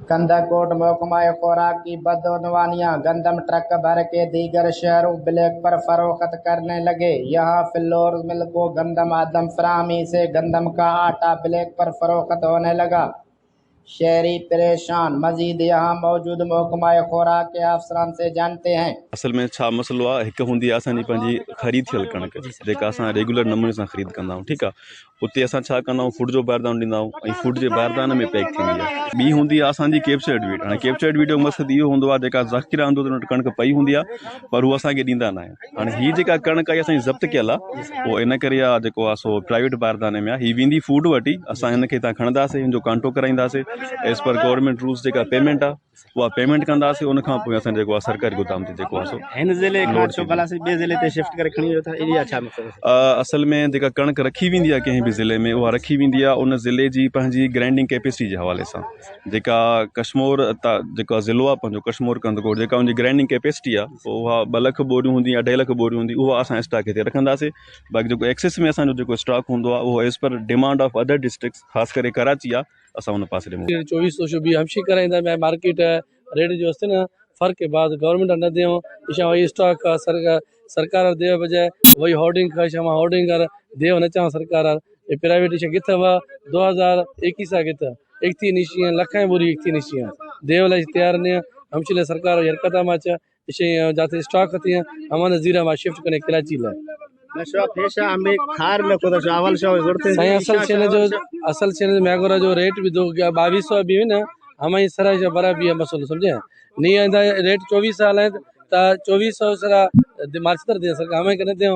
कंदाकोट महकमा खुराक की बदनवानियां गंदम ट्रक भर के दीगर शहरों ब्लैक पर फरोख्त करने लगे। यहाँ फ्लोर मिल को गंदम आदम फराहमी से गंदम का आटा ब्लैक पर फरोख्त होने लगा। शहरी परेशान। मजीद यहाँ मौजूद महकमा खुराक के अफसरान से जानते हैं। असल में छा मसलो आहे, हिकु हूंदी आहे असांजी पंहिंजी ख़रीद थियल कणक जेका असां रेगुलर नमूने सां ख़रीद कंदा आहियूं, ठीकु आहे। उते असां छा कंदा आहियूं, फूड जो बारदानो ॾींदा आहियूं ऐं फूड जे बारदाने में पैक थींदी आहे। ॿी हूंदी आहे असांजी कैप्चर्ड वीट। हाणे कैप्चर्ड वीट जो मक़सदु इहो हूंदो आहे जेका ज़ख़ीरा हूंदो त कणक पई हूंदी आहे पर उहा असांखे ॾींदा न आहिनि। हाणे हीअ जेका कणक आहे असांजी ज़ब्त कयल आहे, उहो इन करे आहे जेको आहे सो प्राइवेट बारदाने में आहे। हीअ वेंदी फूड वटि, असां हिनखे हितां खणंदासीं, हिन जो कांटो कराईंदासीं एज़ पर गवर्नमेंट रूल्स। जेका पेमेंट आहे उहा पेमेंट कंदासीं, उन खां पोइ असां जेको आहे सरकारी गोदाम ते जेको आहे सो हिन ज़िले खां छो भला ॿिए ज़िले ते शिफ्ट करे खणी वियो था, एरिया छा मक़सदु? असल में जेका कणक रखी वेंदी आहे कंहिं बि ज़िले में, उहा रखी वेंदी आहे उन ज़िले जी पंहिंजी ग्राइंडिंग कैपेसिटी जे हवाले सां। जेका कश्मीर जेका ज़िलो आहे पंहिंजो कश्मीर कंदकोट, जेका उनजी ग्राइंडिंग कैपेसिटी आहे उहा 2 लख बोरियूं हूंदी, 2.5 लख बोरियूं हूंदी, उहा असां स्टॉक हिते रखंदासीं। बाक़ी जेको एक्सेस में असांजो जेको स्टॉक हूंदो आहे उहो as per demand of other districts, ख़ासि करे कराची आहे, असां उन पासे ॾे 2400 भी हमशी कराइंदा। मैं मार्केट रेट जो अस्ते न फर्क के बाद गवर्नमेंट न देओ इशा वही स्टॉक का सरकार देव बजाय वही होर्डिंग का इशा होर्डिंग कर देव न चाह सरकार ये प्राइवेट इशा किथे वा 2021 किथे 31 निशियां लखाएं बोरी 31 निशियां देव ला तैयार ने हमशिले सरकार हरकत माच इशे जाते स्टॉक थी हमारे जीरा मा शिफ्ट करने कराची ला असल से मैगोरा जो रेट भी 2200 भी ना हमारी सरा बरा भी मसलो समझे नहीं आंदा रेट 24 साल है ता 2400 सरा मार्च दे सर हमें कने दे।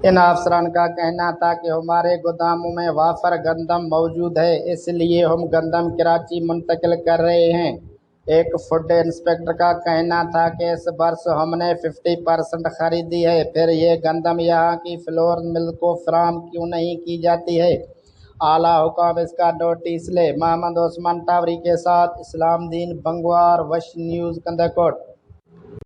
इन अफसरान का कहना था कि हमारे गोदामों में वाफर गंदम मौजूद है, इसलिए हम गंदम कराची मुंतकिल कर रहे हैं। एक फूड इंस्पेक्टर का कहना था कि इस वर्ष हमने 50% खरीदी है, फिर ये गंदम यहाँ की फ्लोर मिल को फराहम क्यों नहीं की जाती है। आला हुकाम इसका नोटिस ले। मोहम्मद उस्मान टावरी के साथ इस्लाम दीन बंगवार, वश न्यूज़ कंदाकोट।